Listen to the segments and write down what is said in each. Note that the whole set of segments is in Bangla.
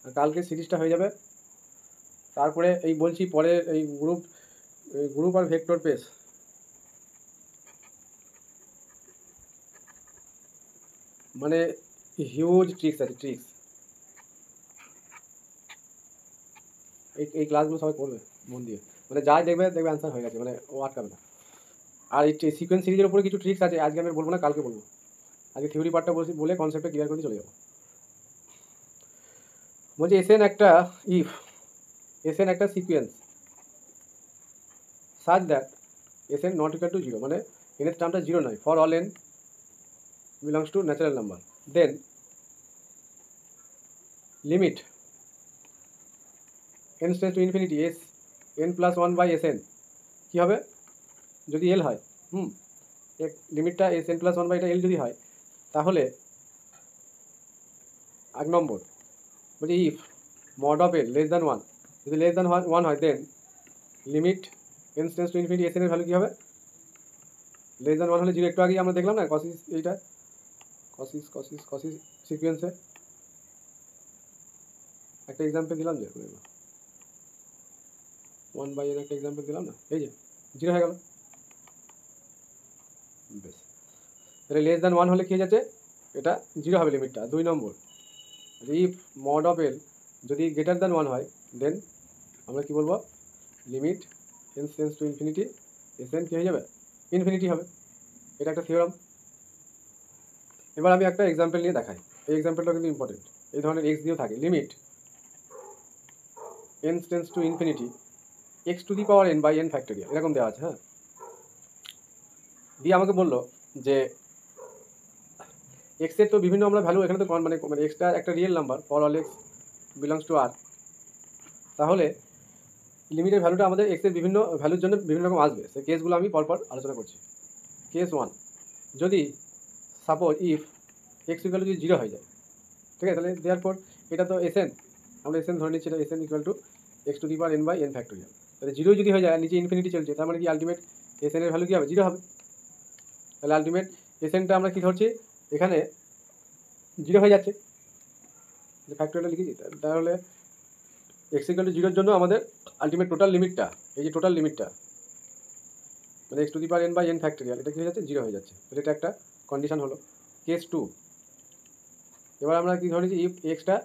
আর কালকে সিরিজটা হয়ে যাবে। তারপরে এই বলছি পরে এই গ্রুপ আর ভেক্টর পেস, মানে হিউজ ট্রিক্স আছে, ট্রিক্স। এই ক্লাসগুলো সবাই করবে মন দিয়ে, মানে যাই দেখবে দেখবে অ্যান্সার হয়ে গেছে, মানে ও আটকাবে না। আর এই সিকোয়েন্স সিরিজের উপরে কিছু ট্রিক্স আছে, আজকে আমি বলবো না, কালকে বলবো। আজকে থিওরি পার্টটা বলে কনসেপ্টটা ক্লিয়ার করে চলে যাবো। বলছি এসএন একটা ইফ এসএন একটা sequence such that S N not equal to zero, মানে এনের টার্মটা জিরো নয়, for all N belongs to natural number, then limit N tends to infinity S N plus one by S N কী হবে যদি এল হয়, লিমিটটা S N plus one by এটা এল যদি হয়, তাহলে 1 নম্বর বলছি if mod of L less than one, যদি লেস দ্যান ওয়ান হয় then limit N tends to infinity S N এর ভ্যালু কী হবে, লেস দ্যান ওয়ান হলে জিরো, একটু আগেই আমরা দেখলাম না কসিস, এইটা কসিস সিকুয়েন্সে একটা এক্সাম্পল দিলাম, যে 1/n একটা এক্সাম্পল দিলাম না, এই যে জিরো হয়ে গেল। বেশ, তাহলে লেস দ্যান ওয়ান হলে কী হয়ে যাচ্ছে, এটা জিরো হবে লিমিটটা। 2 number if mod of L যদি গ্রেটার দ্যান ওয়ান হয় দেন আমরা কী বলবো, limit N tends to infinity S N কী হয়ে যাবে, ইনফিনিটি হবে। এটা একটা থিওরাম। এবার আমি একটা এক্সাম্পল নিয়ে দেখাই, এই এক্সাম্পলটা কিন্তু ইম্পর্টেন্ট। এই ধরনের এক্স দিয়েও থাকে, limit N tends to infinity x to the power N by N factorial, এরকম দেওয়া আছে। হ্যাঁ, দিয়ে আমাকে বললো যে এক্সের তো বিভিন্ন আমরা ভ্যালু এখানে তো মানে এক্সটা একটা real number, for all X belongs to R, তাহলে লিমিটের ভ্যালুটা আমাদের এক্সের বিভিন্ন ভ্যালুর জন্য বিভিন্ন রকম আসবে। সেই কেসগুলো আমি পরপর আলোচনা করছি। কেস 1, যদি suppose if x equal to যদি জিরো হয়ে যায়, ঠিক আছে, তাহলে দেওয়ার পর এটা তো এসএন, আমরা এসএন ধরে নিচ্ছি, এটা SN equal to x to the power N by N factorial. তাহলে জিরো যদি হয়ে যায়, নিচে ইনফিনিটি চলছে, তার মানে কি আলটিমেট এসএন এর ভ্যালু কী হবে, জিরো হবে। তাহলে আলটিমেট এসএনটা আমরা কী ধরছি, এখানে জিরো হয়ে যাচ্ছে, ফ্যাক্টোরিয়ালটা লিখেছি। তাহলে এক্স ইকুয়াল টু জিরোর জন্য আমাদের আলটিমেট টোটাল লিমিটটা, এই যে টোটাল লিমিটটা মানে x to the power N by N factorial, এটা কী হয়ে যাচ্ছে, জিরো হয়ে যাচ্ছে। তাহলে এটা একটা কন্ডিশন হলো। কেস 2, এবার আমরা কী ধরেছি, ইফ এক্সটা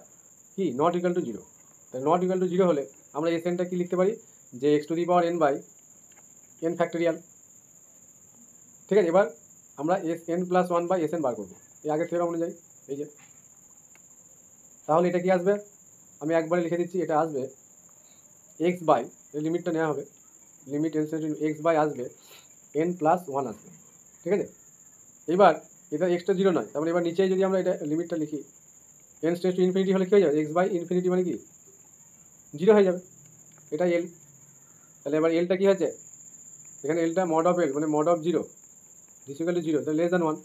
কি নট ইকুয়াল টু জিরো, তাহলে নট ইকুয়াল টু জিরো হলে আমরা এস এনটা কী লিখতে পারি, যে X to the power N by N factorial. ঠিক আছে, এবার আমরা S N plus one by S N বার করবো এই আগের থিওরাম অনুযায়ী। এই যে তাহলে এটা কি আসবে, আমি একবারে লিখে দিচ্ছি, এটা আসবে এক্স বাই, এই লিমিটটা নেওয়া হবে, লিমিট এন এক্স বাই আসবে এন প্লাস ওয়ান আসবে। ঠিক আছে, এবার এটা এক্সটা জিরো নয়, তারপরে এবার নিচে যদি আমরা এটা লিমিটটা লিখি, এন টেন্ডস টু ইনফিনিটি হলে কী হয়ে যাবে, এক্স বাই ইনফিনিটি মানে কি জিরো হয়ে যাবে, এটা এল। তাহলে এবার এলটা কী হয়েছে, এখানে এলটা মড অফ এল মানে mod of zero this equal to zero, তাহলে লেস দ্যান ওয়ান।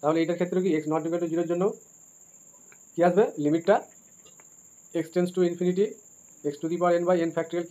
তাহলে এটার ক্ষেত্রে কি এক্স নট ইকুয়াল টু জিরোর জন্য কী আসবে, লিমিটটা X tends to infinity x to the power N by N factorial